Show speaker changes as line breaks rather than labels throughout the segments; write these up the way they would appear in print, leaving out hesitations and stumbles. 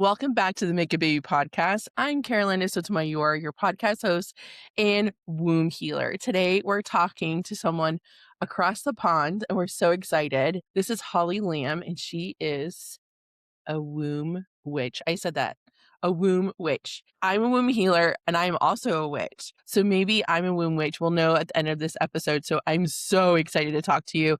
Welcome back to the Make a Baby podcast. I'm Carolina Sotomayor, your podcast host and womb healer. Today, we're talking to someone across the pond, and we're so excited. This is Holly Lamb, and she is a womb witch. I said that. A womb witch. I'm a womb healer, and I'm also a witch. So maybe I'm a womb witch. We'll know at the end of this episode. So I'm so excited to talk to you.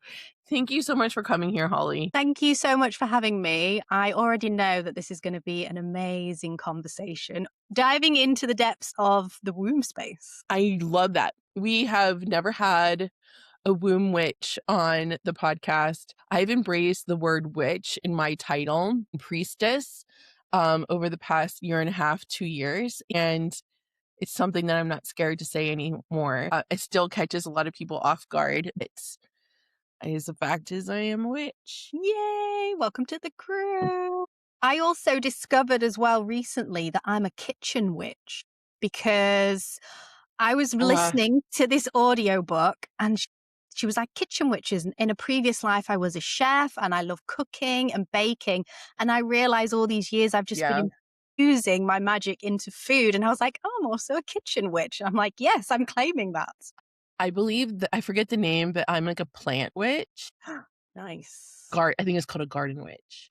Thank you so much for coming here, Holly.
Thank you so much for having me. I already know that this is going to be an amazing conversation, diving into the depths of the womb space.
I love that. We have never had a womb witch on the podcast. I've embraced the word witch in my title, priestess, over the past year and a half, 2 years. And it's something that I'm not scared to say anymore. It still catches a lot of people off guard. The fact is I am a witch.
Yay! Welcome to the crew. I also discovered as well recently that I'm a kitchen witch because I was listening to this audiobook and she was like, kitchen witches. And in a previous life, I was a chef and I love cooking and baking. And I realized all these years I've just been infusing my magic into food. And I was like, oh, I'm also a kitchen witch. I'm like, yes, I'm claiming that.
I believe that I forget the name, but I'm like a plant witch.
Nice.
I think it's called a garden witch.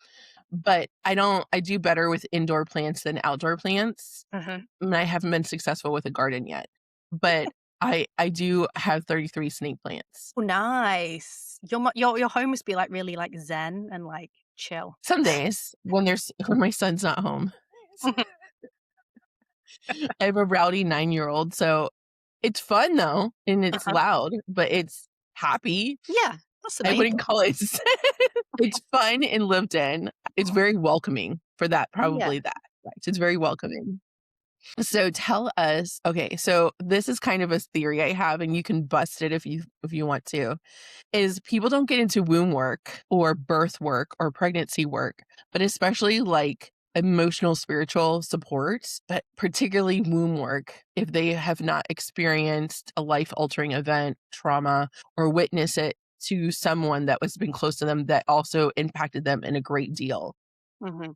But I do better with indoor plants than outdoor plants.
Uh-huh.
And I haven't been successful with a garden yet. But I do have 33 snake plants.
Oh, nice. Your home must be like really like zen and like chill.
Some days when my son's not home. I have a rowdy 9-year-old, so it's fun though, and it's loud, but it's happy.
Yeah, that's the
I
main
wouldn't
thing.
call it. It's fun and lived in. It's very welcoming for that. Probably that. Right. It's very welcoming. So tell us. Okay, so this is kind of a theory I have, and you can bust it if you want to. Is people don't get into womb work or birth work or pregnancy work, but especially like emotional, spiritual support, but particularly womb work, if they have not experienced a life-altering event, trauma, or witness it to someone that was been close to them that also impacted them in a great deal.
Mm-hmm.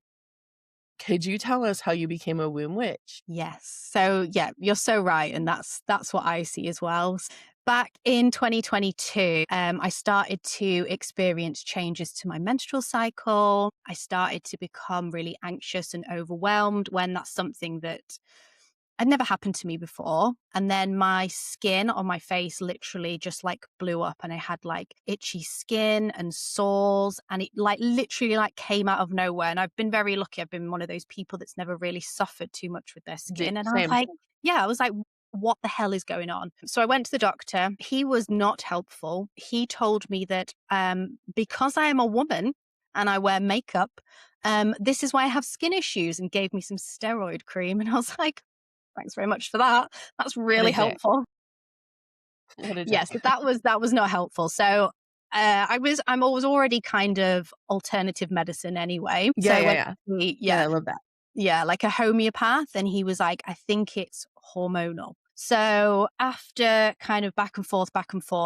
Could you tell us how you became a womb witch?
Yes. So yeah, you're so right. And that's what I see as well. Back in 2022, I started to experience changes to my menstrual cycle. I started to become really anxious and overwhelmed when that's something that had never happened to me before. And then my skin on my face literally just like blew up and I had like itchy skin and sores and it like literally like came out of nowhere. And I've been very lucky. I've been one of those people that's never really suffered too much with their skin. And
Same.
I was like, what the hell is going on? So I went to the doctor. He was not helpful. He told me that because I am a woman and I wear makeup, this is why I have skin issues and gave me some steroid cream. And I was like, thanks very much for that. That's really helpful. Yes, but that was not helpful. So I was already kind of alternative medicine anyway.
Yeah, I love that.
Yeah, like a homeopath. And he was like, I think it's hormonal. So after kind of back and forth,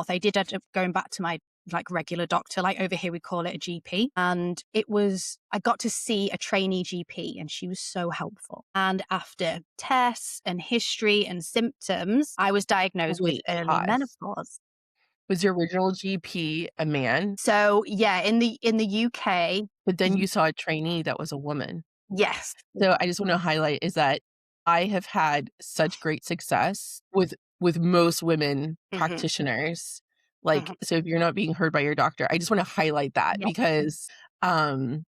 I did end up going back to my like regular doctor, like over here we call it a GP. And I got to see a trainee GP and she was so helpful. And after tests and history and symptoms, I was diagnosed with early menopause.
Was your original GP a man?
So yeah, in the UK.
But then you saw a trainee that was a woman.
Yes.
So I just want to highlight is that I have had such great success with most women practitioners. Like, so if you're not being heard by your doctor, I just want to highlight that because in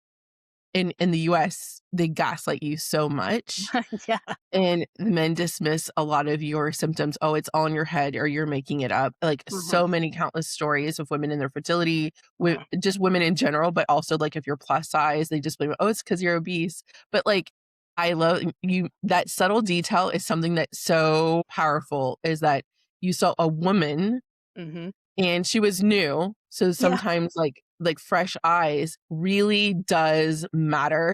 the US, they gaslight you so much.
Yeah.
And the men dismiss a lot of your symptoms. Oh, it's all in your head or you're making it up. Like so many countless stories of women in their fertility, just women in general, but also like if you're plus size, they just blame, oh, it's because you're obese. But like, I love you. That subtle detail is something that's so powerful is that you saw a woman and she was new. So sometimes like fresh eyes really does matter.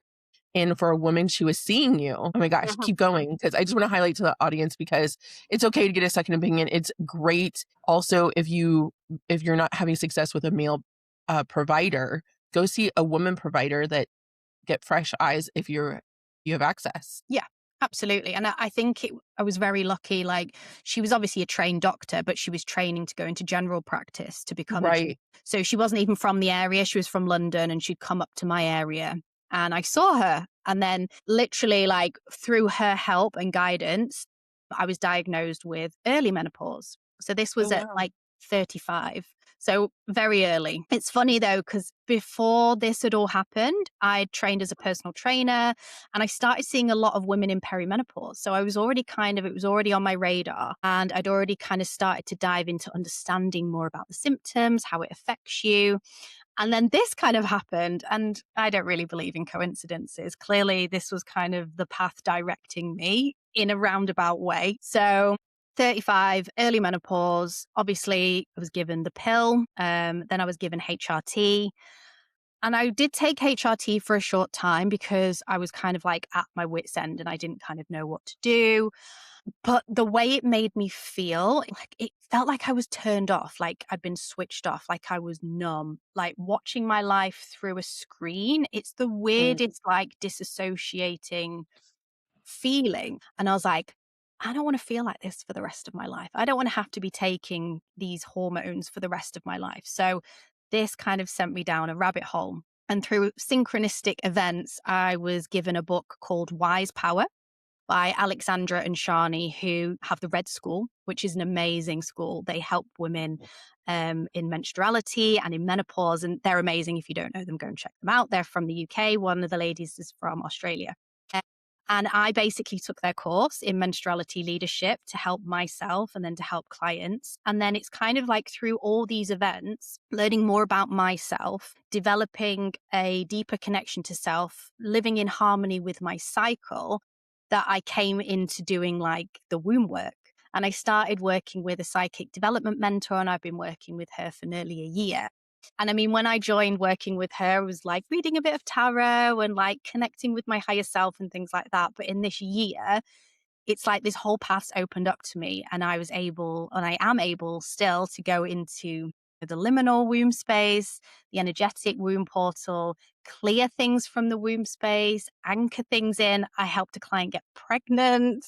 And for a woman, she was seeing you. Oh my gosh, keep going. Because I just want to highlight to the audience because it's okay to get a second opinion. It's great. Also, if you're not having success with a male provider, go see a woman provider that get fresh eyes if you're you have access.
Yeah, absolutely. And I think I was very lucky. Like, she was obviously a trained doctor, but she was training to go into general practice to become a GP.
Right.
So she wasn't even from the area. She was from London, and she'd come up to my area. And I saw her. And then, literally, like, through her help and guidance, I was diagnosed with early menopause. So this
Oh,
was at
wow.
like 35. So very early. It's funny though, because before this had all happened, I trained as a personal trainer, and I started seeing a lot of women in perimenopause. So I was already it was already on my radar, and I'd already kind of started to dive into understanding more about the symptoms, how it affects you. And then this kind of happened, and I don't really believe in coincidences. Clearly, this was kind of the path directing me in a roundabout way. So 35, early menopause. Obviously, I was given the pill. Then I was given HRT. And I did take HRT for a short time because I was kind of like at my wit's end and I didn't kind of know what to do. But the way it made me feel, like, it felt like I was turned off, like I'd been switched off, like I was numb, like watching my life through a screen. It's the
Mm.
weirdest, like, disassociating feeling. And I was like, I don't want to feel like this for the rest of my life. I don't want to have to be taking these hormones for the rest of my life. So this kind of sent me down a rabbit hole. And through synchronistic events, I was given a book called Wise Power by Alexandra and Shani, who have the Red School, which is an amazing school. They help women in menstruality and in menopause, and they're amazing. If you don't know them, go and check them out. They're from the UK. One of the ladies is from Australia. Uh, And I basically took their course in menstruality leadership to help myself and then to help clients. And then it's kind of like through all these events, learning more about myself, developing a deeper connection to self, living in harmony with my cycle, that I came into doing like the womb work. And I started working with a psychic development mentor, and I've been working with her for nearly a year. And I mean, when I joined working with her, I was like reading a bit of tarot and like connecting with my higher self and things like that. But in this year, it's like this whole path's opened up to me, and I was able, and I am able still, to go into the liminal womb space, the energetic womb portal, clear things from the womb space, anchor things in. I helped a client get pregnant.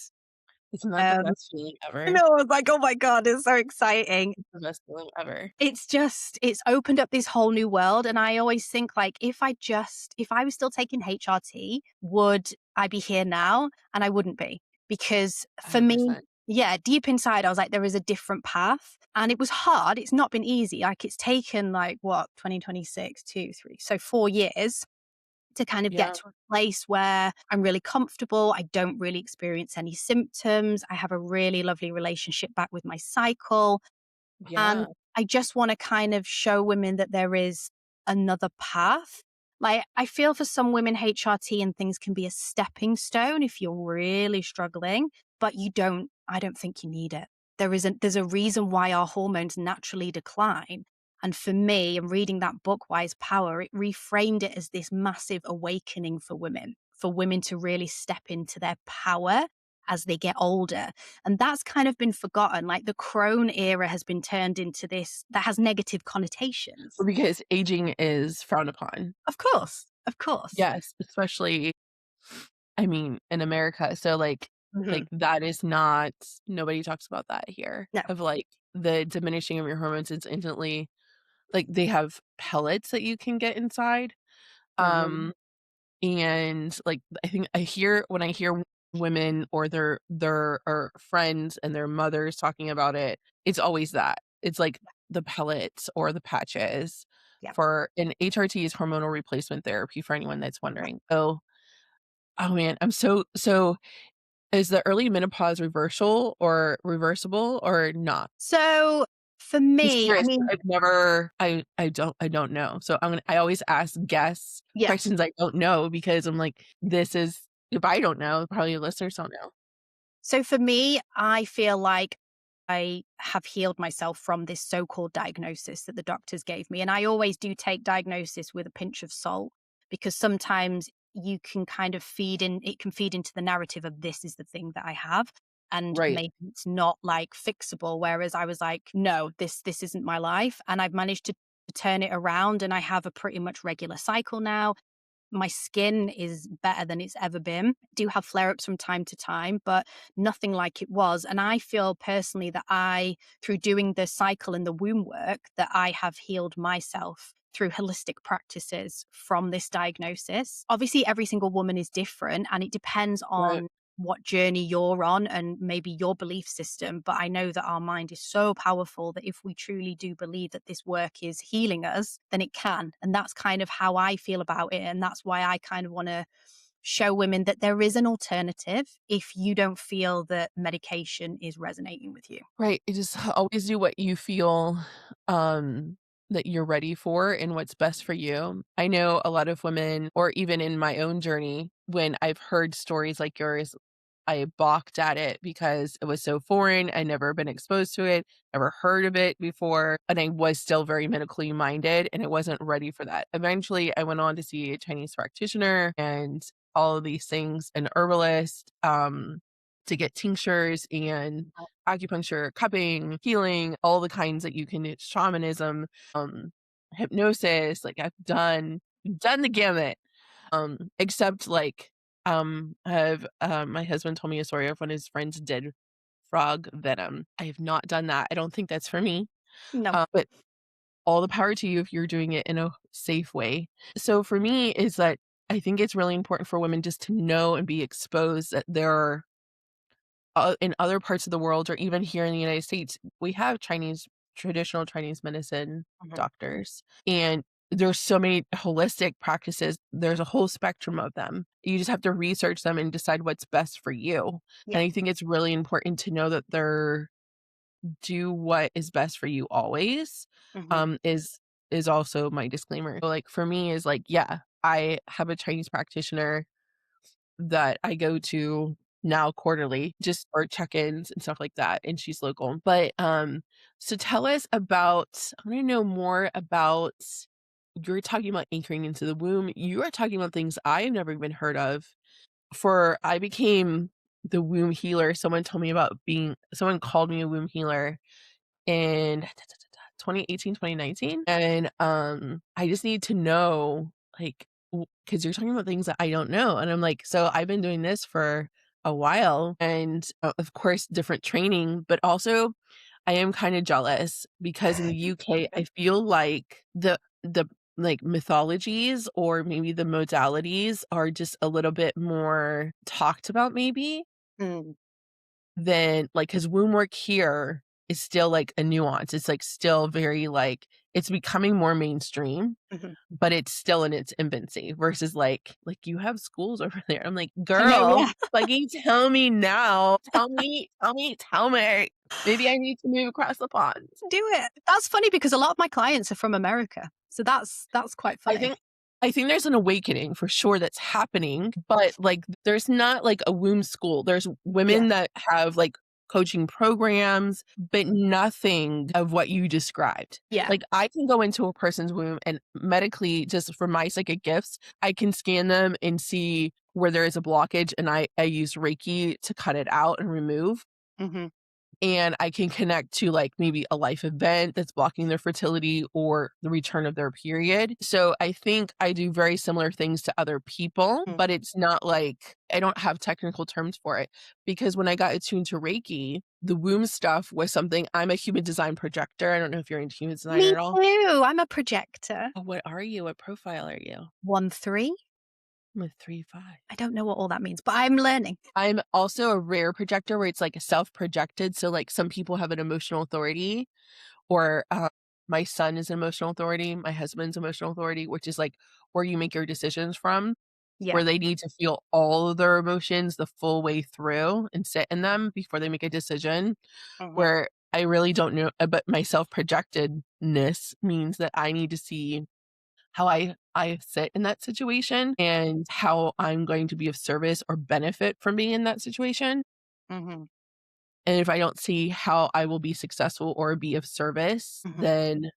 Isn't that the
Um,
best feeling
I
ever?
know, I was like, oh my God, it's so exciting.
It's the best feeling ever.
It's opened up this whole new world. And I always think, like, if I was still taking HRT, would I be here now? And I wouldn't be, because for me,
100%.
yeah, deep inside, I was like, there is a different path. And it was hard. It's not been easy. Like, it's taken like what, 2026, 2, 3, so 4 years to kind of get
Yeah.
to a place where I'm really comfortable. I don't really experience any symptoms. I have a really lovely relationship back with my cycle. And
Yeah.
I just want to kind of show women that there is another path. Like, I feel for some women, HRT and things can be a stepping stone if you're really struggling, but I don't think you need it. There's a reason why our hormones naturally decline. And for me, and reading that book, Wise Power, it reframed it as this massive awakening for women to really step into their power as they get older. And that's kind of been forgotten. Like, the crone era has been turned into this that has negative connotations.
Because aging is frowned upon.
Of course. Of course.
Yes, especially, I mean, in America. So,
Mhm.
that is not, nobody talks about that here,
No.
of, like, the diminishing of your hormones is instantly, like, they have pellets that you can get inside,
Mhm.
um, and, like, I think I hear when I hear women or their or friends and their mothers talking about it, it's always that. It's, like, the pellets or the patches
Yeah.
for, and HRT is hormonal replacement therapy for anyone that's wondering. Oh, man, so is the early menopause reversible or not?
So for
Just
me, I
curious,
mean,
I've never I don't know. So I always ask guess
yeah.
questions I don't know because I'm like, this is, if I don't know, probably your listeners don't know.
So for me, I feel like I have healed myself from this so-called diagnosis that the doctors gave me. And I always do take diagnosis with a pinch of salt, because sometimes you can kind of it can feed into the narrative of, this is the thing that I have. And
Right.
maybe it's not like fixable. Whereas I was like, no, this isn't my life. And I've managed to turn it around, and I have a pretty much regular cycle now. My skin is better than it's ever been. Do have flare ups from time to time, but nothing like it was. And I feel personally that through doing the cycle and the womb work, that I have healed myself through holistic practices from this diagnosis. Obviously, every single woman is different and it depends
Right.
on what journey you're on and maybe your belief system. But I know that our mind is so powerful that if we truly do believe that this work is healing us, then it can. And that's kind of how I feel about it. And that's why I kind of want to show women that there is an alternative if you don't feel that medication is resonating with you.
Right. You just always do what you feel that you're ready for and what's best for you. I know a lot of women, or even in my own journey, when I've heard stories like yours, I balked at it because it was so foreign. I never been exposed to it, never heard of it before. And I was still very medically minded and I wasn't ready for that. Eventually, I went on to see a Chinese practitioner and all of these things, an herbalist, to get tinctures and acupuncture, cupping, healing, all the kinds that you can do, shamanism, um, hypnosis. Like I've done the gamut. Except like have my husband told me a story of when his friends did frog venom. I have not done that. I don't think that's for me.
No.
But all the power to you if you're doing it in a safe way. So for me is that I think it's really important for women just to know and be exposed that there are in other parts of the world or even here in the United States, we have traditional Chinese medicine
Mhm.
doctors, and there's so many holistic practices. There's a whole spectrum of them. You just have to research them and decide what's best for you.
Yeah.
And I think it's really important to know that they're do what is best for you always,
Hmm.
is also my disclaimer. So, like for me is like, yeah, I have a Chinese practitioner that I go to now quarterly just for check-ins and stuff like that, and she's local. But, so tell us about I wanna know more about you're talking about anchoring into the womb. You are talking about things I've never even heard of. I became the womb healer. Someone called me a womb healer in 2018, 2019, and, I just need to know, like, because 'cause you're talking about things that I don't know, and I'm like, "So I've been doing this for a while," and, of course, different training, but also I am kinda jealous because in the UK, I feel like like, mythologies or maybe the modalities are just a little bit more talked about maybe?
Mm.
Then like, his womb work here is still, like, a nuance. It's, like, still very, like it's becoming more mainstream,
Mhm.
but it's still in its infancy versus, like, "You have schools over there." I'm like,
I know,
"Girl,
yeah.
fucking tell me now. Tell me. Maybe I need to move across the pond."
Do it. That's funny because a lot of my clients are from America. So that's quite
I
funny.
think I think there's an awakening for sure that's happening, but, like, there's not, like, a womb school. There's
Yeah.
women that have, like, coaching programs, but nothing of what you described.
Yeah.
Like, I can go into a person's womb and medically, just for my psychic gifts, I can scan them and see where there is a blockage, and I use Reiki to cut it out and remove.
Mhm.
And I can connect to, like, maybe a life event that's blocking their fertility or the return of their period. So I think I do very similar things to other people,
Mm.
but it's not like I don't have technical terms for it because when I got attuned to Reiki, the womb stuff was something I'm a human design projector. I don't know if you're into human design
Me
at all.
too. I'm a projector.
Oh, what are you? What profile are you?
1-3.
I'm a 3-5.
I don't know what all that means, but I'm learning.
I'm also a rare projector where it's like a self-projected. So like some people have an emotional authority or, my son is an emotional authority, my husband's emotional authority, which is, like, where you make your decisions from,
Yeah.
where they need to feel all of their emotions the full way through and sit in them before they make a decision,
Mhm.
where I really don't know but my self-projectedness means that I need to see how I sit in that situation and how I'm going to be of service or benefit from being in that situation,
Mhm.
and if I don't see how I will be successful or be of service,
Mhm.
then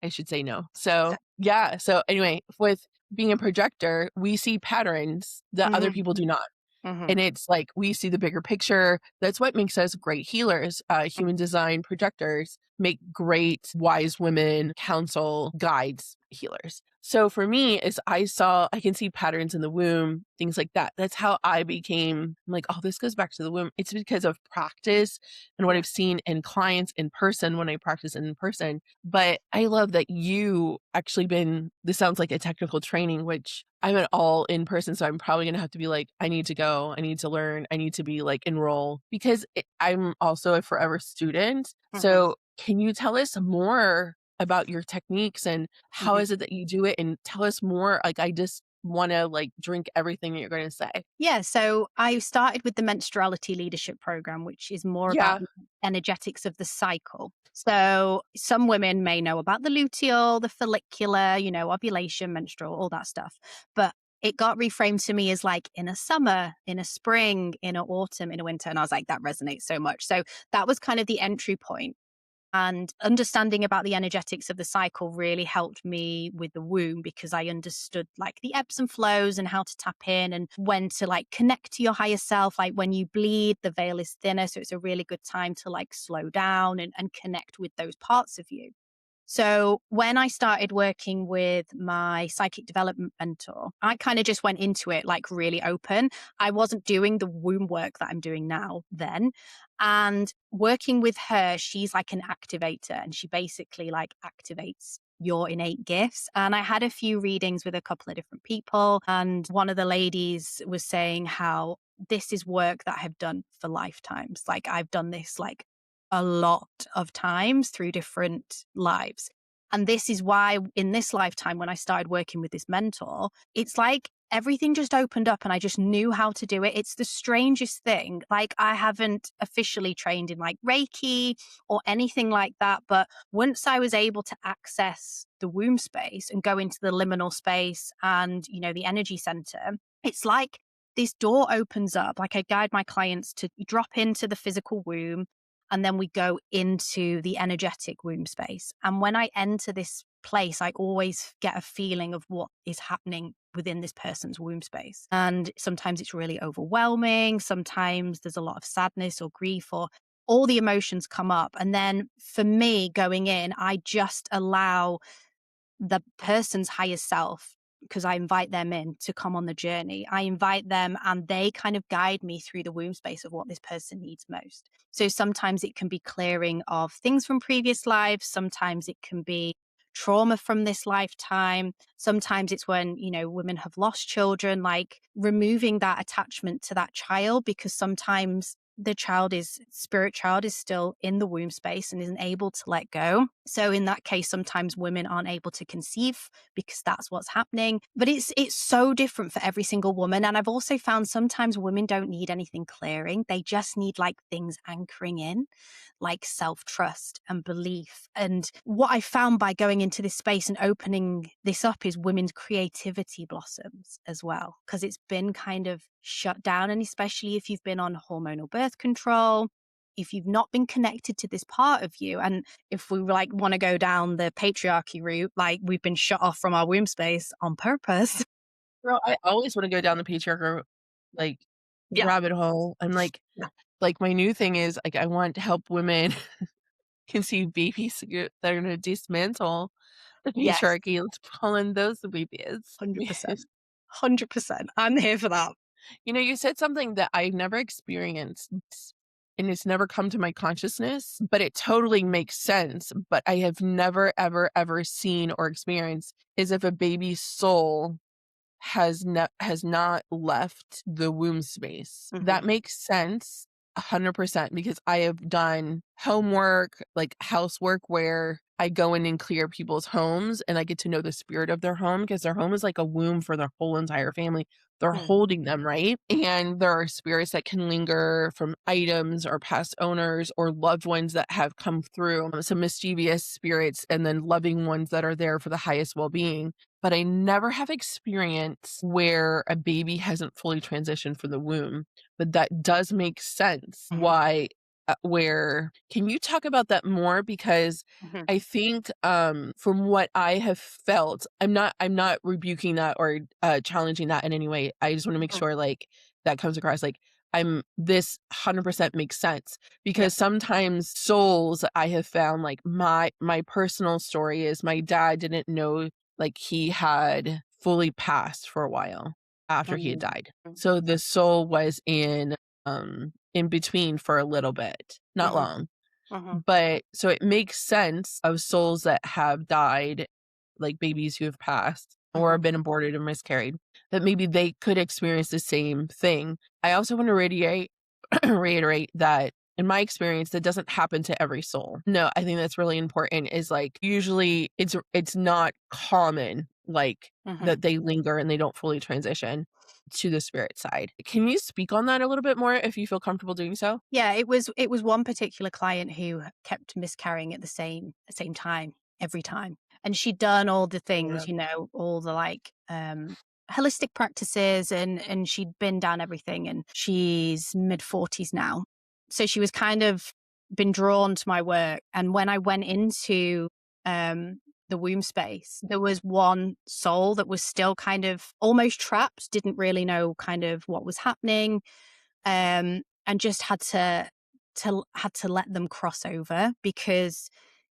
I should say no. So, yeah, so anyway, with being a projector, we see patterns that other
Mhm.
people do not.
Mhm.
And it's like we see the bigger picture. That's what makes us great healers, human design projectors. make great wise women, counsel, guides, healers. So for me, as I can see patterns in the womb, things like that. That's how I became I'm like, oh, this goes back to the womb. It's because of practice and what
Yeah.
I've seen in clients in person when I practice in person. But I love that you actually this sounds like a technical training, which I'm an all in person. So I'm probably going to have to be like, I need to go, I need to learn, I need to be like enroll because I'm also a forever student.
Mhm.
So can you tell us more about your techniques and how
Mhm.
is it that you do it? And tell us more. Like, I just want to like drink everything that you're going to say.
Yeah, so I started with the menstruality leadership program, which is more about
Yeah.
the energetics of the cycle. So some women may know about the luteal, the follicular, ovulation, menstrual, all that stuff. But it got reframed to me as like in a summer, in a spring, in an autumn, in a winter. And I was like, that resonates so much. So that was kind of the entry point. And understanding about the energetics of the cycle really helped me with the womb because I understood like the ebbs and flows and how to tap in and when to like connect to your higher self. Like when you bleed, the veil is thinner. So it's a really good time to like slow down and connect with those parts of you. So when I started working with my psychic development mentor, I kind of just went into it like really open. I wasn't doing the womb work that I'm doing now then. And working with her, she's like an activator and she basically like activates your innate gifts. And I had a few readings with a couple of different people. And one of the ladies was saying how this is work that I have done for lifetimes. Like I've done this like a lot of times through different lives. And this is why in this lifetime, when I started working with this mentor, it's like everything just opened up and I just knew how to do it. It's the strangest thing. Like I haven't officially trained in like Reiki or anything like that. But once I was able to access the womb space and go into the liminal space and, the energy center, it's like this door opens up. Like I guide my clients to drop into the physical womb and then we go into the energetic womb space. And when I enter this place, I always get a feeling of what is happening within this person's womb space. And sometimes it's really overwhelming. Sometimes there's a lot of sadness or grief or all the emotions come up. And then for me going in, I just allow the person's higher self because I invite them in to come on the journey. I invite them and they kind of guide me through the womb space of what this person needs most. So sometimes it can be clearing of things from previous lives. Sometimes it can be trauma from this lifetime. Sometimes it's when, women have lost children, like removing that attachment to that child because sometimes the spirit child is still in the womb space and isn't able to let go. So in that case, sometimes women aren't able to conceive because that's what's happening. But it's so different for every single woman. And I've also found sometimes women don't need anything clearing. They just need like things anchoring in, like self-trust and belief. And what I found by going into this space and opening this up is women's creativity blossoms as well, because it's been kind of shut down. And especially if you've been on hormonal birth control, if you've not been connected to this part of you, and if we like want to go down the patriarchy route, like we've been shut off from our womb space on purpose.
Girl, I always want to go down the patriarchal like
Yeah.
rabbit hole. I'm
Yeah.
like my new thing is like I want to help women conceive babies that are gonna dismantle the
Yes.
patriarchy. Let's pull in those babies.
100%. 100%. I'm here for that.
You said something that I've never experienced and it's never come to my consciousness, but it totally makes sense. But I have never, ever, ever seen or experienced is if a baby's soul has not left the womb space.
Mhm.
That makes sense 100% because I have done homework, like housework where I go in and clear people's homes and I get to know the spirit of their home because their home is like a womb for their whole entire family. They're
Mm.
holding them, right? And there are spirits that can linger from items or past owners or loved ones that have come through, some mischievous spirits, and then loving ones that are there for the highest well being, but I never have experience where a baby hasn't fully transitioned from the womb. But that does make sense
Mhm.
why where can you talk about that more because
Mhm.
I think from what I have felt, I'm not rebuking that or challenging that in any way. I just want to make
Mhm.
sure like that comes across like this 100% makes sense,
Yeah.
because sometimes souls, I have found, like, my personal story is my dad didn't know, like, he had fully passed for a while after he had
Mm.
died. So the soul was in between for a little bit, not
Mhm.
long.
Mhm.
But so it makes sense of souls that have died, like babies who have passed or
Mhm.
been aborted or miscarried, that maybe they could experience the same thing. I also want to reiterate that in my experience, that doesn't happen to every soul. No, I think that's really important, is like usually it's not common, like,
Mhm.
that they linger and they don't fully transition to the spirit side. Can you speak on that a little bit more if you feel comfortable doing so?
Yeah, it was one particular client who kept miscarrying at the same time every time. And she'd done all the
Yeah.
things, all the like holistic practices and she'd been down everything and she's mid 40s now. So she was kind of been drawn to my work and when I went into the womb space, there was one soul that was still kind of almost trapped, didn't really know kind of what was happening and just had to let them cross over because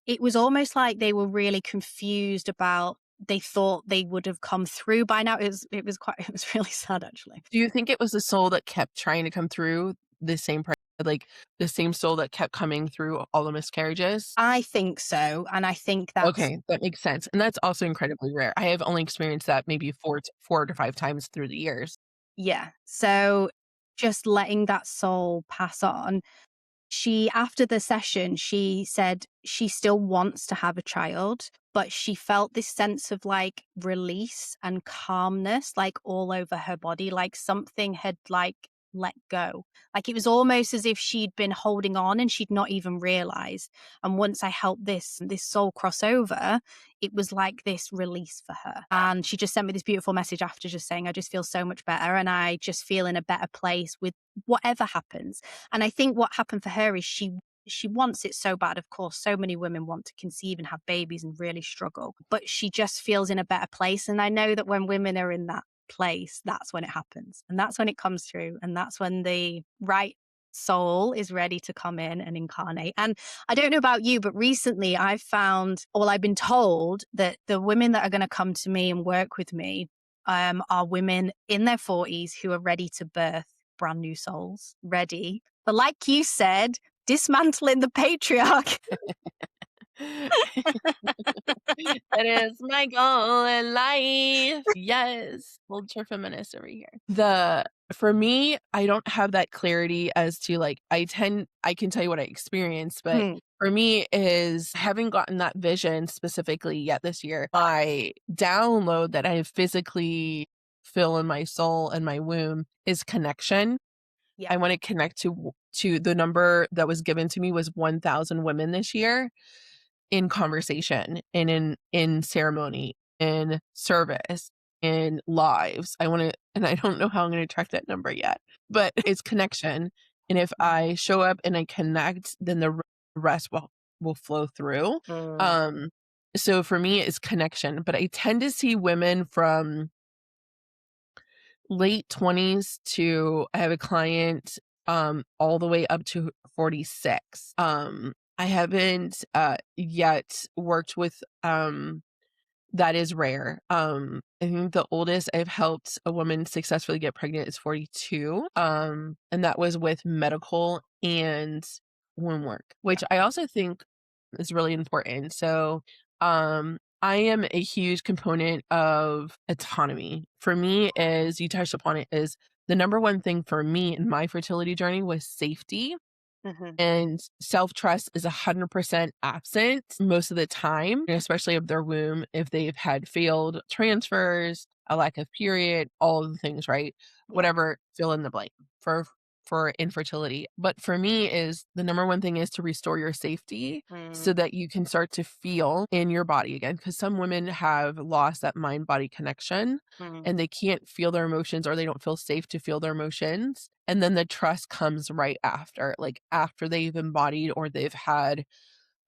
it was almost like they were really confused about they thought they would have come through by now. It was quite it was really sad actually.
Do you think it was the soul that kept trying to come through the same like, the same soul that kept coming through all the miscarriages?
I think so, and I think that's
Okay, that makes sense, and that's also incredibly rare. I have only experienced that maybe 4 to 5 times through the years.
yeah. So just letting that soul pass on. She after the session, she said she still wants to have a child, but she felt this sense of, like, release and calmness, like, all over her body, like something had, like, let go. Like, it was almost as if she'd been holding on and she'd not even realized, and once I helped this soul cross over, it was like this release for her, and she just sent me this beautiful message after just saying, "I just feel so much better, and I just feel in a better place with whatever happens." And I think what happened for her is she wants it so bad. Of course, so many women want to conceive and have babies and really struggle, but she just feels in a better place. And I know that when women are in that place, that's when it happens. And that's when it comes through. And that's when the right soul is ready to come in and incarnate. And I don't know about you, but recently I've found, or I've been told that the women that are going to come to me and work with me are women in their 40s who are ready to birth brand new souls, ready. But like you said, dismantling the patriarch.
That is my goal in life. Yes, ultra feminist over here. For me, I don't have that clarity as to, like, I can tell you what I experienced, but
Hmm.
for me is having gotten that vision specifically yet this year, my download that I physically feel in my soul and my womb is connection.
Yeah.
I want to connect to the number that was given to me was 1,000 women this year, in conversation and in ceremony, in service, in lives. And I don't know how I'm gonna track that number yet, but it's connection. And if I show up and I connect, then the rest will flow through.
Mm.
Um, so for me, it's connection, but I tend to see women from late 20s to I have a client, all the way up to 46. I haven't, yet worked with, that is rare. I think the oldest I've helped a woman successfully get pregnant is 42, and that was with medical and womb work,
Yeah.
which I also think is really important. So, I am a huge component of autonomy. For me, as you touched upon it, is the number one thing for me in my fertility journey was safety,
Hmm.
and self-trust is 100% absent most of the time, especially of their womb, if they've had failed transfers, a lack of period, all of the things, right?
Yeah.
Whatever, fill in the blank for infertility. But for me is the number one thing is to restore your safety so
Mm.
that you can start to feel in your body again. Because some women have lost that mind-body connection
Mm.
and they can't feel their emotions, or they don't feel safe to feel their emotions. And then the trust comes right after, like after they've embodied or they've had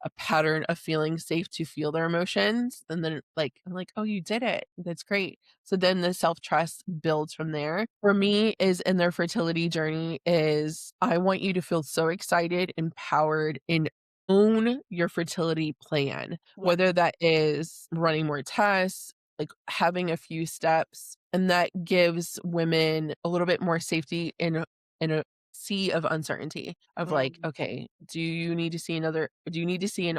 a pattern of feeling safe to feel their emotions, and then like I'm like, "Oh, you did it. That's great." So then the self-trust builds from there. For me is in their fertility journey is I want you to feel so excited, empowered, and own your fertility plan,
Yeah.
whether that is running more tests, like having a few steps, and that gives women a little bit more safety in a sea of uncertainty of like,
Mm.
okay, do you need to see an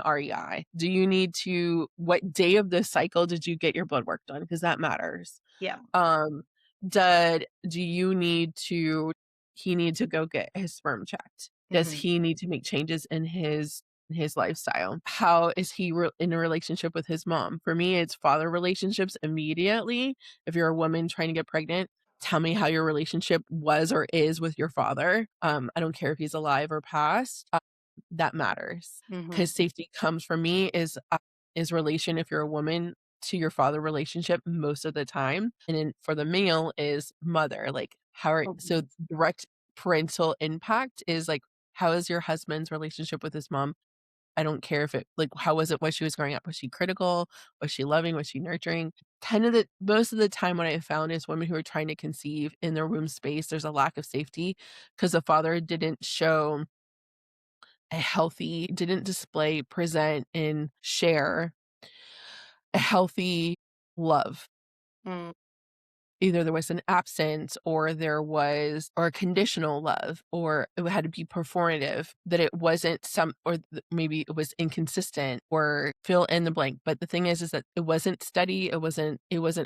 REI? Do you need to what day of the cycle did you get your blood work done? Because that matters.
Yeah.
Um, do you need to he need to go get his sperm checked? Does
Mhm.
he need to make changes in his lifestyle? How is he in a relationship with his mom? For me, it's father relationships immediately. If you're a woman trying to get pregnant, tell me how your relationship was or is with your father. I don't care if he's alive or passed. That matters
Mhm.
because safety comes from me is relation if you're a woman to your father relationship most of the time, and then for the male is mother. Like so
Mhm.
direct parental impact is like how is your husband's relationship with his mom? I don't care if it like, how was it when she was growing up? Was she critical? Was she loving? Was she nurturing? Kind of the most of the time what I have found is women who are trying to conceive in their womb space, there's a lack of safety because the father didn't show a healthy, didn't display, present, and share a healthy love.
Mm.
Either there was an absence or there was or a conditional love or it had to be performative that it wasn't maybe it was inconsistent or fill in the blank, but the thing is that it wasn't steady, it wasn't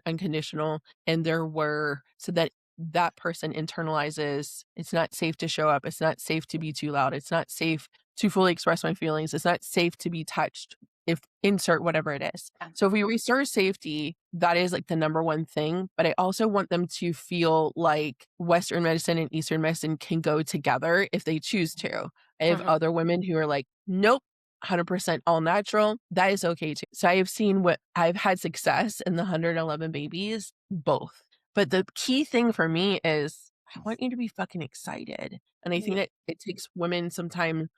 unconditional, and there were so that that person internalizes it's not safe to show up, it's not safe to be too loud, it's not safe to fully express my feelings, it's not safe to be touched, if insert whatever it is.
Yeah.
So if we restore safety, that is like the number one thing. But I also want them to feel like Western medicine and Eastern medicine can go together if they choose to. I have
Mhm.
other women who are like, nope, 100% all natural. That is okay too. So I have seen what I've had success in the 111 babies, both. But the key thing for me is I want you to be fucking excited. And I think
Yeah.
that it takes women sometimes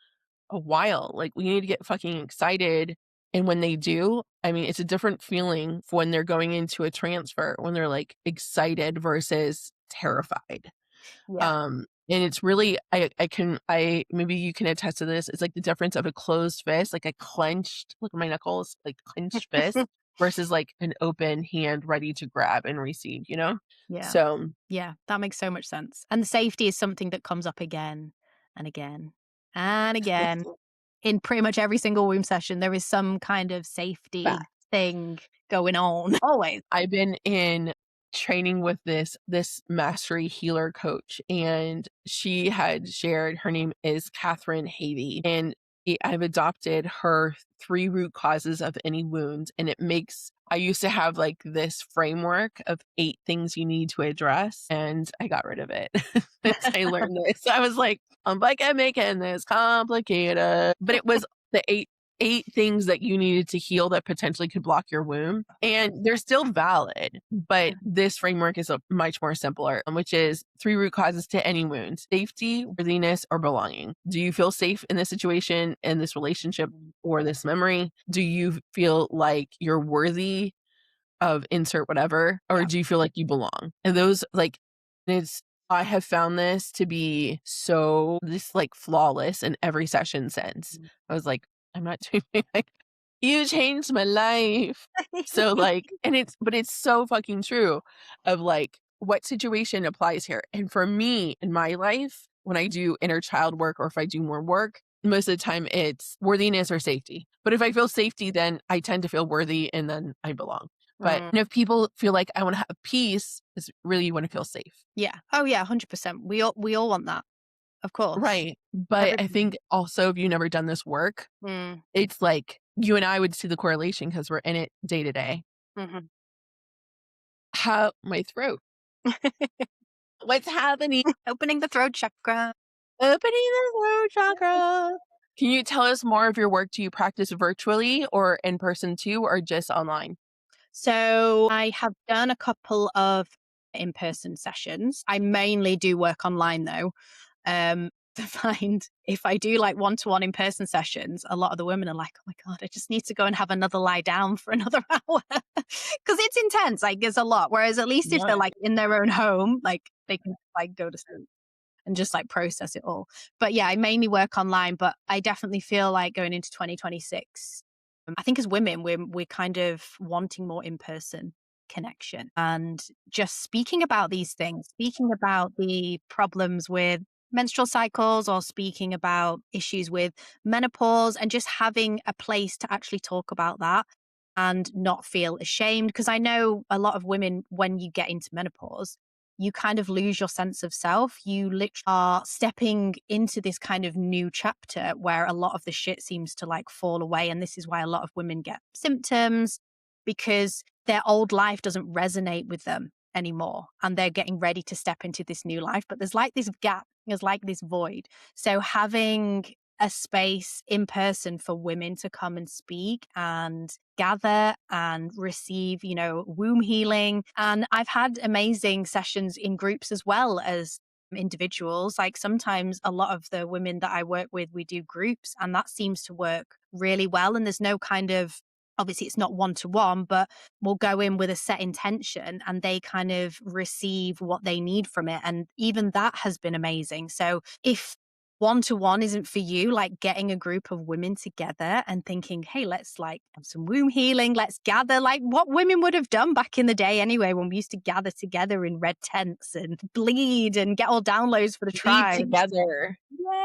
a while. Like, we need to get fucking excited, and when they do, I mean, it's a different feeling when they're going into a transfer, when they're, like, excited versus terrified.
Yeah.
And it's really I maybe you can attest to this, it's like the difference of a closed fist, like a clenched look at my knuckles, like, clenched fist versus, like, an open hand ready to grab and receive, you know?
Yeah.
So
Yeah. That makes so much sense. And the safety is something that comes up again and again and again. In pretty much every single room session, there is some kind of safety thing going on. Always.
I've been in training with this mastery healer coach, and she had shared her name is Catherine Havey, and I've adopted her 3 root causes of any wound, and it makes I used to have like this framework of 8 things you need to address, and I got rid of it since I learned this. I was like, I'm making this complicated, but it was the 8 things that you needed to heal that potentially could block your womb. And they're still valid, but
Mhm.
this framework is much more simpler, which is 3 root causes to any wound: safety, worthiness, or belonging. Do you feel safe in this situation, in this relationship, or this memory? Do you feel like you're worthy of insert whatever, or
Yeah.
do you feel like you belong? And those like it's I have found this to be so this like flawless in every session since. I was like, I'm not doing like you changed my life. So like and it's so fucking true of like what situation applies here. And for me in my life, when I do inner child work or if I do more work, most of the time it's worthiness or safety. But if I feel safety, then I tend to feel worthy and then I belong. But
Mm.
if people feel like I wanna have peace, it's really you wanna feel safe.
Yeah. Oh yeah, 100%. We all want that. Of course.
Right. But I
Everybody.
think also if you've never done this work,
Mm.
it's like you and I would see the correlation because 'cause we're in it day to day.
Mhm.
How my throat. What's happening?
Opening the throat chakra.
Opening the throat chakra. Can you tell us more of your work? Do you practice virtually or in person too, or just online?
So I have done a couple of in-person sessions. I mainly do work online though. to find if I do like one-to-one in-person sessions, a lot of the women are like, oh my God, I just need to go and have another lie down for another hour. Because it's intense, like it's a lot. Whereas at least if they're
Yeah.
like in their own home, like they can like go to sleep and just like process it all. But yeah, I mainly work online, but I definitely feel like going into 2026, I think as women, we're kind of wanting more in-person connection and just speaking about these things, speaking about the problems with menstrual cycles or speaking about issues with menopause and just having a place to actually talk about that and not feel ashamed. Because I know a lot of women, when you get into menopause, you kind of lose your sense of self. You literally are stepping into this kind of new chapter where a lot of the shit seems to like fall away. And this is why a lot of women get symptoms because their old life doesn't resonate with them anymore. And they're getting ready to step into this new life. But there's like this gap, there's like this void. So having a space in person for women to come and speak and gather and receive, you know, womb healing. And I've had amazing sessions in groups as well as individuals. Like sometimes a lot of the women that I work with, we do groups and that seems to work really well. And there's no kind of, obviously it's not one to one, but we'll go in with a set intention and they kind of receive what they need from it. And even that has been amazing. So if one to one isn't for you, like getting a group of women together and thinking, hey, let's like have some womb healing, let's gather like what women would have done back in the day anyway, when we used to gather together in red tents and bleed and get all downloads for the
Bleed
tribes.
together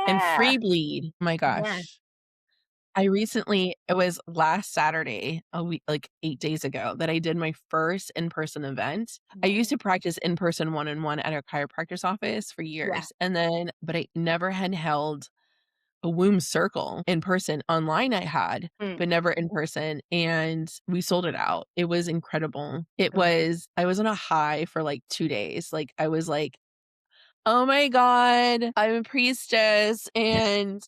and
Yeah.
free bleed. Oh my
Yeah.
gosh. It was last Saturday, a week, like 8 days ago, that I did my first in-person event. I used to practice in-person one-on-one at a chiropractor's office for
Yeah.
years, but I never had held a womb circle in person. Online I had,
Mm.
but never in person, and we sold it out. It was incredible.
Good.
I was on a high for, like, 2 days. Like, I was like, "Oh my god, I'm a priestess, and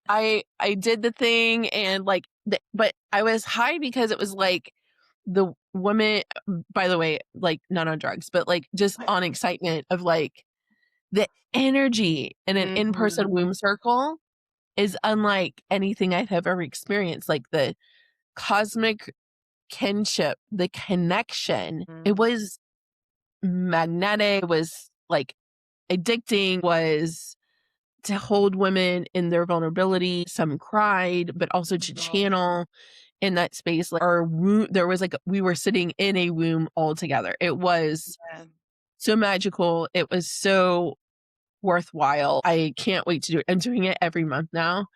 I did the thing," and, like, but I was high because it was, like, the woman, by the way, like, not on drugs, but, like, just on excitement of, like, the energy in an in-person
Mhm.
womb circle is unlike anything I've ever experienced, like, the cosmic kinship, the connection, it
Mm.
was magnetic, it was, like, addicting, was to hold women in their vulnerability. Some cried, but also to
Oh,
channel in that space. Like our womb, there was like we were sitting in a womb all together. It was
yeah.
so magical. It was so worthwhile. I can't wait to do it. I'm doing it every month now.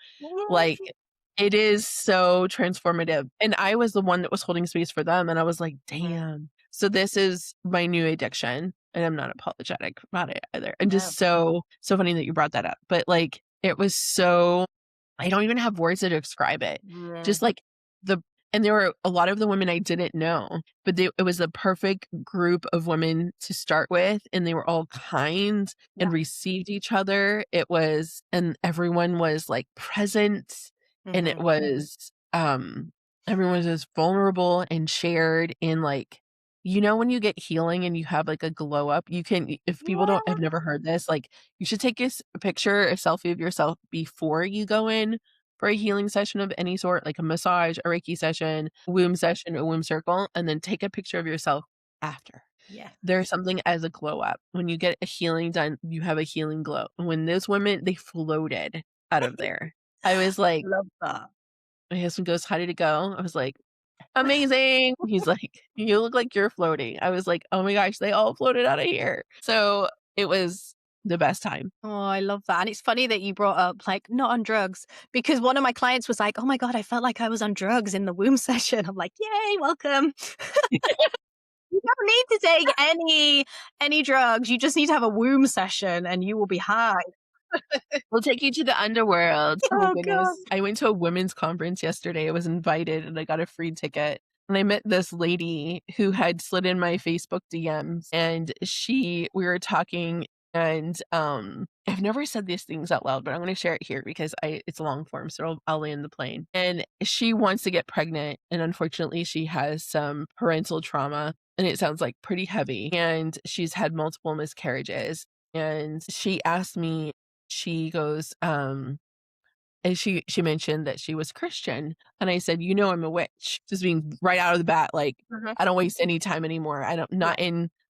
Like
Yay.
it is so transformative. And I was the one that was holding space for them. And I was like,
Mm.
damn. So this is my new addiction. And I'm not apologetic about it either. And
No.
just so funny that you brought that up. But like it was so I don't even have words to describe it.
Yeah.
Just like the and there were a lot of the women I didn't know, but it was the perfect group of women to start with, and they were all kind
Yeah.
and received each other. And everyone was like present, and
Mhm.
everyone was just vulnerable and shared and like when you get healing and you have like a glow up, if people don't
Yeah.
have never heard this, like you should take a picture, a selfie of yourself before you go in for a healing session of any sort, like a massage, a Reiki session, a womb circle, and then take a picture of yourself after.
Yeah.
There's something as a glow up. When you get a healing done, you have a healing glow. When those women, they floated out of there. I was like,
Love that.
my husband goes, "How did it go?" I was like, "Amazing." He's like, "You look like you're floating." I was like, "Oh my gosh, they all floated out of here." So it was the best time.
Oh, I love that. And it's funny that you brought up like not on drugs because one of my clients was like, "Oh my God, I felt like I was on drugs in the womb session." I'm like, "Yay, welcome." You don't need to take any drugs. You just need to have a womb session and you will be high.
We'll take you to the underworld. Oh my
Oh God.
goodness. I went to a women's conference yesterday. I was invited and I got a free ticket. And I met this lady who had slid in my Facebook DMs and we were talking and I've never said these things out loud, but I'm going to share it here because it's long form, so I'll land the plane. And she wants to get pregnant and unfortunately she has some parental trauma and it sounds like pretty heavy and she's had multiple miscarriages. And she asked me she goes, and she mentioned that she was Christian, and I said, "You know I'm a witch." Just being right out of the bat, like,
Mhm.
I don't waste any time anymore.
Yeah.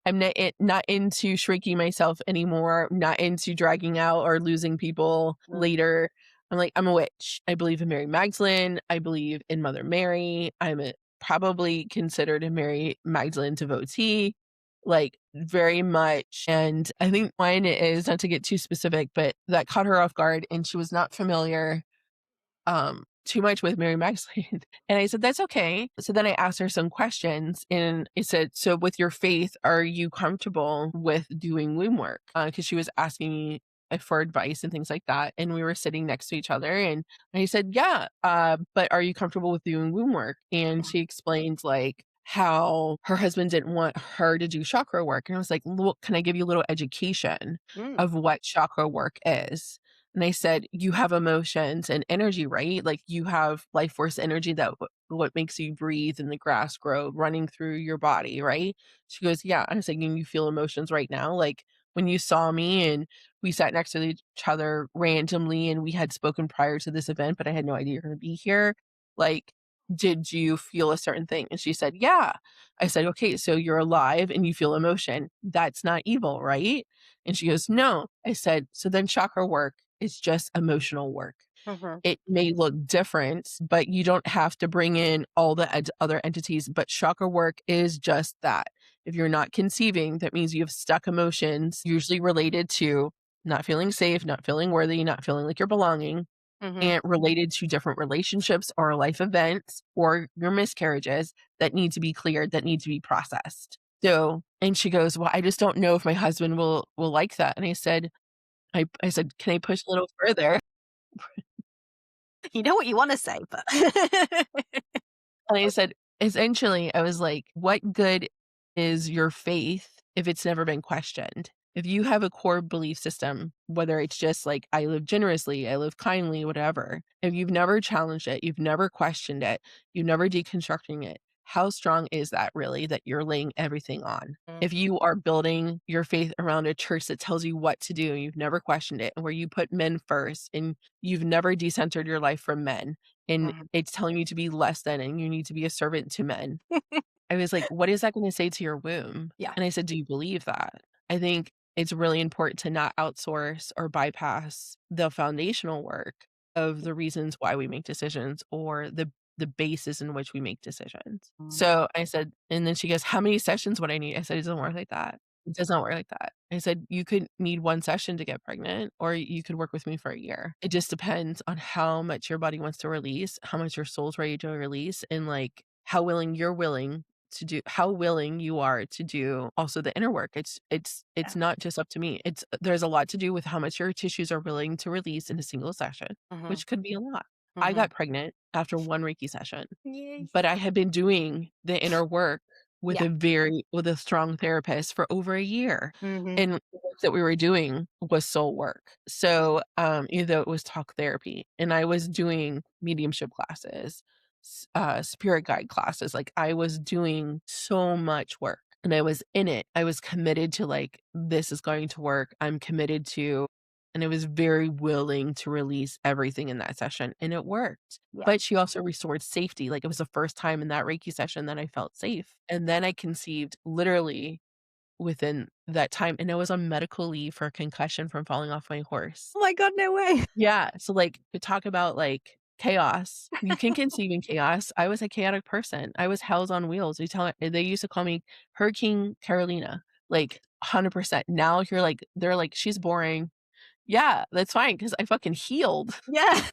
I'm not into shrinking myself anymore, not into dragging out or losing people
Mm.
later. I'm like, "I'm a witch. I believe in Mary Magdalene. I believe in Mother Mary. I'm a probably considered a Mary Magdalene devotee." Like, very much, and I think mine is, not to get too specific, but that caught her off guard, and she was not familiar too much with Mary Magdalene. And I said, "That's okay." So then I asked her some questions, and I said, "So with your faith, are you comfortable with doing womb work?" Because she was asking me for advice and things like that. And we were sitting next to each other, and I said, "Yeah, but are you comfortable with doing womb work?" And she explained like how her husband didn't want her to do chakra work. And I was like, "Look, can I give you a little education
Mm.
of what chakra work is?" And I said, "You have emotions and energy, right? Like you have life force energy that what makes you breathe and the grass grow running through your body, right?" She goes, "Yeah." I was like, "And you feel emotions right now? Like when you saw me and we sat next to each other randomly and we had spoken prior to this event, but I had no idea you're going to be here. Like, did you feel a certain thing?" And she said, "Yeah." I said, "Okay, so you're alive and you feel emotion. That's not evil, right?" And she goes, "No." I said, "So then chakra work is just emotional work.
Mhm.
It may look different, but you don't have to bring in all the other entities, but chakra work is just that. If you're not conceiving, that means you have stuck emotions, usually related to not feeling safe, not feeling worthy, not feeling like you're belonging,
Mhm.
and related to different relationships or life events or your miscarriages that need to be cleared, that need to be processed." So, and she goes, "Well, I just don't know if my husband will like that." And I said, "Can I push a little further?"
You know what you wanna say, but
And I said, essentially, I was like, "What good is your faith if it's never been questioned? If you have a core belief system, whether it's just like, I live generously, I live kindly, whatever, if you've never challenged it, you've never questioned it, you've never deconstructing it, how strong is that really that you're laying everything on?
Mm.
If you are building your faith around a church that tells you what to do, you've never questioned it, and where you put men first, and you've never decentered your life from men, and
Mhm.
it's telling you to be less than and you need to be a servant to men." I was like, "What is that gonna say to your womb?"
Yeah.
And I said, "Do you believe that?" I think it's really important to not outsource or bypass the foundational work of the reasons why we make decisions or the basis in which we make decisions.
Mm.
So I said, and then she goes, "How many sessions would I need?" I said, "It doesn't work like that. It does not work like that." I said, "You could need 1 session to get pregnant, or you could work with me for a year. It just depends on how much your body wants to release, how much your soul's ready to release, and, like, how willing you are to do also the inner work." It's
Yeah.
not just up to me. There's a lot to do with how much your tissues are willing to release in a single session,
Mhm.
which could be a lot. I
Mhm.
got pregnant after 1 Reiki session.
Yay.
But I had been doing the inner work
Yeah.
with a strong therapist for over a year,
Mhm.
and the work that we were doing was soul work. So, even though it was talk therapy, and I was doing mediumship classes, spirit guide classes, like, I was doing so much work, and I was in it. I was committed to, like, "This is going to work. I'm committed to," and I was very willing to release everything in that session, and it worked.
Yeah.
But she also restored safety, like, it was the first time in that Reiki session that I felt safe, and then I conceived literally within that time, and I was on medical leave for a concussion from falling off my horse.
Oh my god, no way.
Yeah, so, like, to talk about, like, chaos, you can conceive in chaos. I was a chaotic person. I was hells on wheels. They used to call me Hurricane Carolina, like, 100%. Now you're like they're like, "She's boring." Yeah, that's fine because I fucking healed.
Yeah.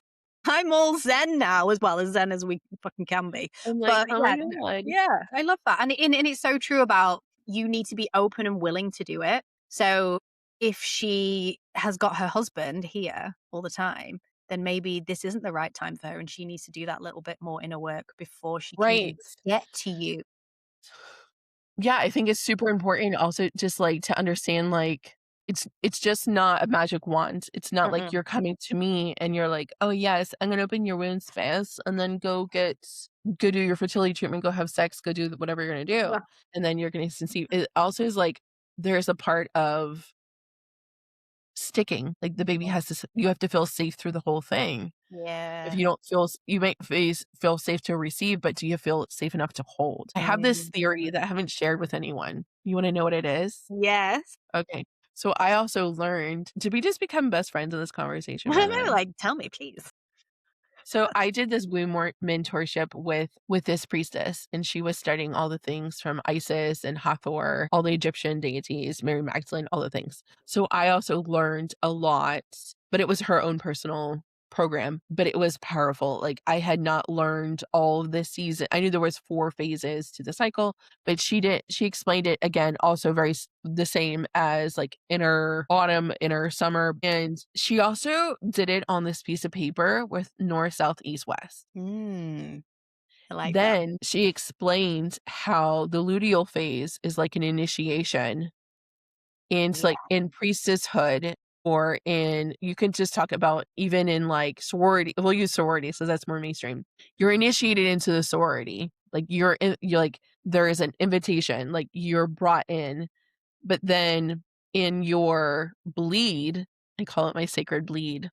I'm all zen now, as zen as we fucking can be.
I'm like,
But
"Oh my
yeah,
god."
yeah, I love that. And it's so true about you need to be open and willing to do it. So if she has got her husband here all the time, then maybe this isn't the right time for her and she needs to do that little bit more inner work before she can even
Right.
get to you.
Yeah, I think it's super important also just, like, to understand, like, it's just not a magic wand. It's not like
Mm-mm.
you're coming to me and you're like, "Oh, yes, I'm gonna open your wound space, and then go do your fertility treatment, go have sex, go do whatever you're gonna do,
Yeah.
and then you're gonna conceive." It also is like, there's a part of sticking. Like the baby has to, you have to feel safe through the whole thing. If
Yeah.
you don't feel, you might feel safe to receive, but do you feel safe enough to hold? I have this
Mm.
theory that I haven't shared with anyone. You want to know what it is?
Yes.
Okay. So I also learned, did we just become best friends in this conversation, by
I
the
know,
way?
like, tell me, please.
So I did this womb mentorship with this priestess, and she was studying all the things from Isis and Hathor, all the Egyptian deities, Mary Magdalene, all the things. So I also learned a lot, but it was her own personal program, but it was powerful. Like I had not learned all of this season. I knew there was 4 phases to the cycle, but she explained it again also the same as like inner autumn, inner summer, and she also did it on this piece of paper with north, south, east, west.
Mm, I like that.
Then she explained how the luteal phase is like an initiation into
Yeah.
like in priestesshood, or in, you can just talk about even in like sorority. We'll use sorority, so that's more mainstream. You're initiated into the sorority. Like you're like, there is an invitation, like you're brought in, but then in your bleed, I call it my sacred bleed,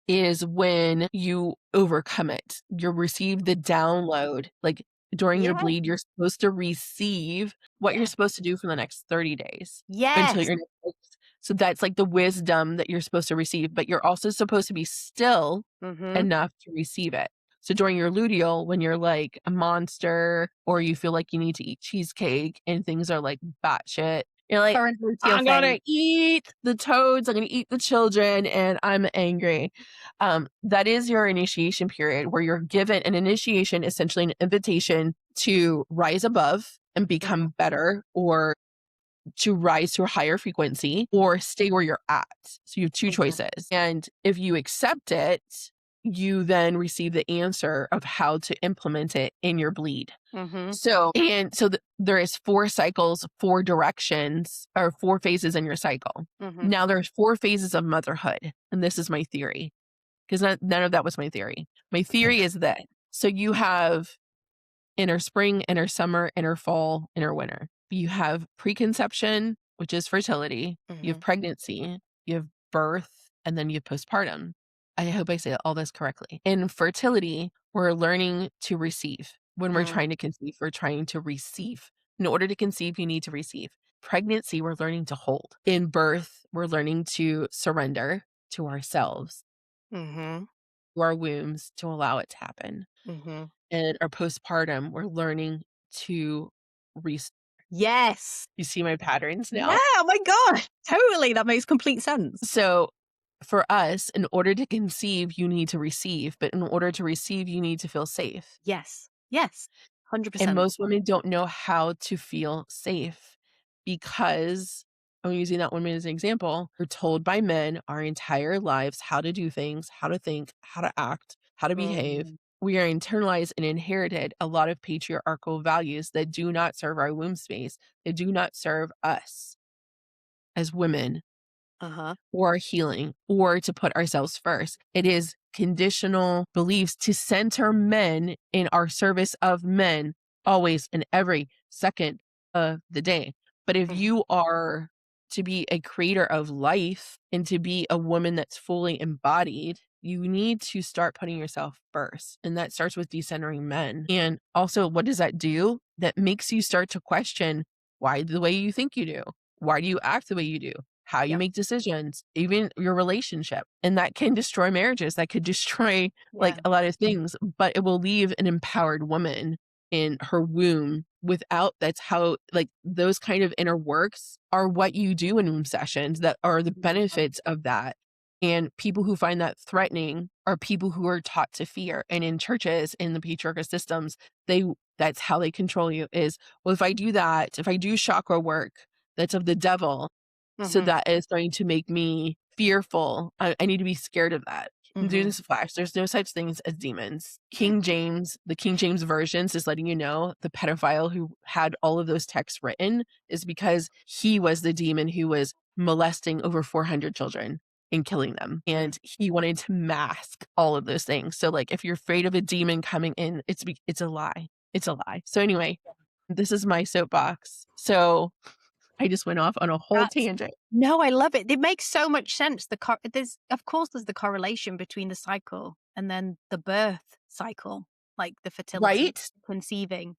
is when you overcome it. You receive the download. Like during your
Yeah.
bleed, you're supposed to receive what you're
Yeah.
supposed to do for the next 30 days until
Yes.
you're so that's like the wisdom that you're supposed to receive, but you're also supposed to be still
Mhm.
enough to receive it. So during your luteal, when you're like a monster or you feel like you need to eat cheesecake and things are like batshit, you're like,
Current luteal
I'm gonna
phase.
eat the toads, I'm gonna eat the children, and I'm angry. That is your initiation period where you're given an initiation, essentially an invitation to rise above and
Mhm.
become better, or to rise to a higher frequency, or stay where you're at. So you have 2
Mhm.
choices. And if you accept it, you then receive the answer of how to implement it in your bleed.
Mhm.
There is 4 cycles, 4 directions, or 4 phases in your cycle.
Mhm.
Now there's 4 phases of motherhood, and this is my theory, because none of that was my theory. My theory is that, so you have inner spring, inner summer, inner fall, inner winter. You have preconception, which is fertility. You have
Mhm.
pregnancy, you have birth, and then you have postpartum. I hope I say all this correctly. In fertility, we're learning to receive. When we're
Mm.
trying to conceive, we're trying to receive. In order to conceive, you need to receive. Pregnancy, we're learning to hold. In birth, we're learning to surrender to ourselves,
Mhm.
to our wombs, to allow it to happen.
Mhm.
And our postpartum, we're learning to res
Yes.
you see my patterns
Yeah,
now?
oh my god. Totally, that makes complete sense.
So, for us, in order to conceive, you need to receive, but in order to receive, you need to feel safe.
Yes. Yes.
And
100%.
most women don't know how to feel safe because I'm using that woman as an example. We're told by men our entire lives how to do things, how to think, how to act, how to behave.
Mm.
We are internalized and inherited a lot of patriarchal values that do not serve our womb space. They do not serve us as women,
Uh-huh.
or healing, or to put ourselves first. It is conditional beliefs to center men in our service of men always and every second of the day. But if
Mhm.
you are to be a creator of life and to be a woman that's fully embodied, you need to start putting yourself first. And that starts with decentering men. And also, what does that do? That makes you start to question why the way you think you do. Why do you act the way you do? How you
Yeah.
make decisions, even your relationship. And that can destroy marriages. That could destroy like
Yeah.
a lot of things, but it will leave an empowered woman in her womb without, that's how, like those kind of inner works are what you do in womb sessions that are the
Mhm.
benefits of that. And people who find that threatening are people who are taught to fear. And in churches, in the patriarchal systems, that's how they control you is, well, if I do that, if I do chakra work, that's of the devil. So
Mhm.
that is going to make me fearful. I need to be scared of that. Do
Mhm.
this flash. There's no such things as demons. King James, the King James versions is letting you know the pedophile who had all of those texts written is because he was the demon who was molesting over 400 children and killing them.
Mm.
And he wanted to mask all of those things. So like if you're afraid of a demon coming in, it's a lie. It's a lie. So anyway, this is my soapbox. So I just went off on a whole
That's
tangent.
no, I love it. It makes so much sense. There's of course there's the correlation between the cycle and then the birth cycle, like the fertility,
Right?
conceiving.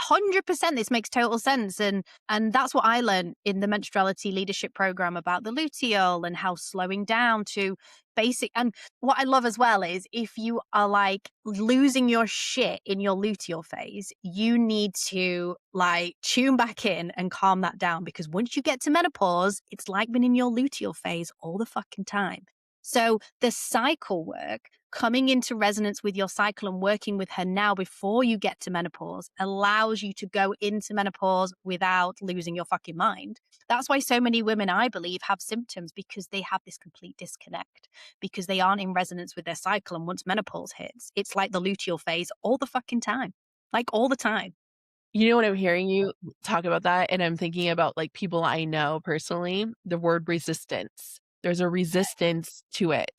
100% this makes total sense. And that's what I learned in the menstruality leadership program about the luteal and how slowing down to basic. And what I love as well is if you are like losing your shit in your luteal phase, you need to like tune back in and calm that down, because once you get to menopause, it's like being in your luteal phase all the fucking time. So the cycle work, coming into resonance with your cycle and working with her now before you get to menopause, allows you to go into menopause without losing your fucking mind. That's why so many women, I believe, have symptoms, because they have this complete disconnect, because they aren't in resonance with their cycle. And once menopause hits, it's like the luteal phase all the fucking time, like all the time.
You know what, I'm hearing you talk about that, and I'm thinking about, like, people I know personally, the word resistance. There's a resistance to it.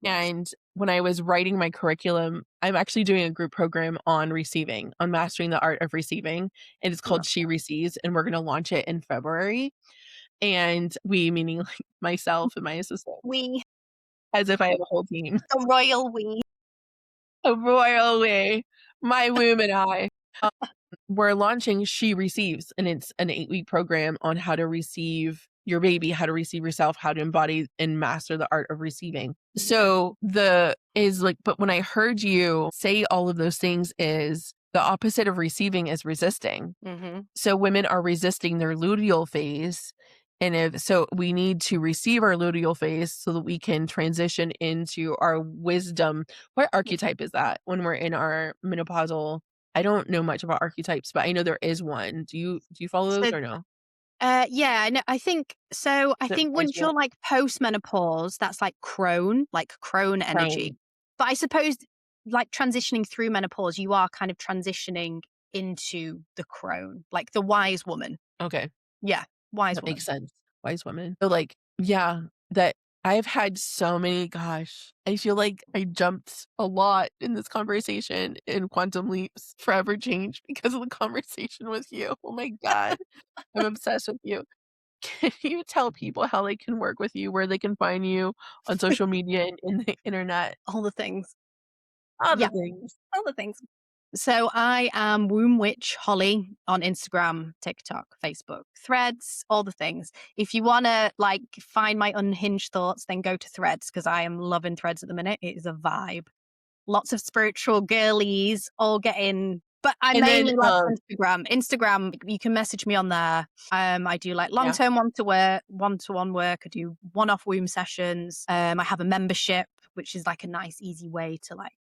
Yes.
And when I was writing my curriculum, I'm actually doing a group program on receiving, on mastering the art of receiving, and it's called
Love
She
that.
Receives, and we're gonna launch it in February. And we, meaning, like, myself and my assistant,
We,
as if I have a whole team.
the royal we.
A royal we, my womb and I. We're launching She Receives, and it's an 8-week program on how to receive your baby, how to receive yourself, how to embody and master the art of receiving.
Yeah.
So but when I heard you say all of those things, is the opposite of receiving is resisting.
Mm-hmm.
So women are resisting their luteal phase. And if so, we need to receive our luteal phase so that we can transition into our wisdom. What archetype is that when we're in our menopausal? I don't know much about archetypes, but I know there is one. Do you follow those
So,
or no?
yeah, no, I think so. I
Is it
think once you're
visual?
like post-menopause, that's like crone energy.
Crone.
But I suppose like transitioning through menopause, you are kind of transitioning into the crone, like the wise woman.
Okay.
Yeah, wise
That makes
woman.
sense. Wise woman. So, like, yeah, that I've had so many, gosh, I feel like I jumped a lot in this conversation in quantum leaps, forever changed because of the conversation with you. Oh my God. I'm obsessed with you. Can you tell people how they can work with you, where they can find you on social media and in the internet?
All the things.
All the
Yeah,
things.
all the things. So I am Womb Witch Holly on Instagram, TikTok, Facebook, Threads, all the things. If you want to like find my unhinged thoughts, then go to Threads, because I am loving Threads at the minute. It is a vibe. Lots of spiritual girlies all getting, but I
And then,
mainly love Instagram. Instagram, you can message me on there. I do like
yeah,
long-term one-to-one work. I do one-off womb sessions. I have a membership, which is like a nice, easy way to like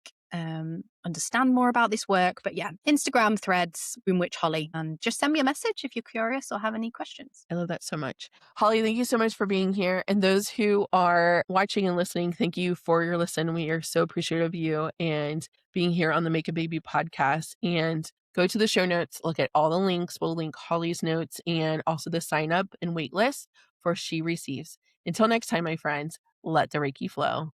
understand more about this work. But yeah, Instagram, Threads, Womb Witch Holly, and just send me a message if you're curious or have any questions.
I love that so much. Holly, thank you so much for being here. And those who are watching and listening, thank you for your listen. We are so appreciative of you and being here on the Make a Baby podcast. And go to the show notes, look at all the links. We'll link Holly's notes and also the sign up and wait list for She Receives. Until next time, my friends, let the Reiki flow.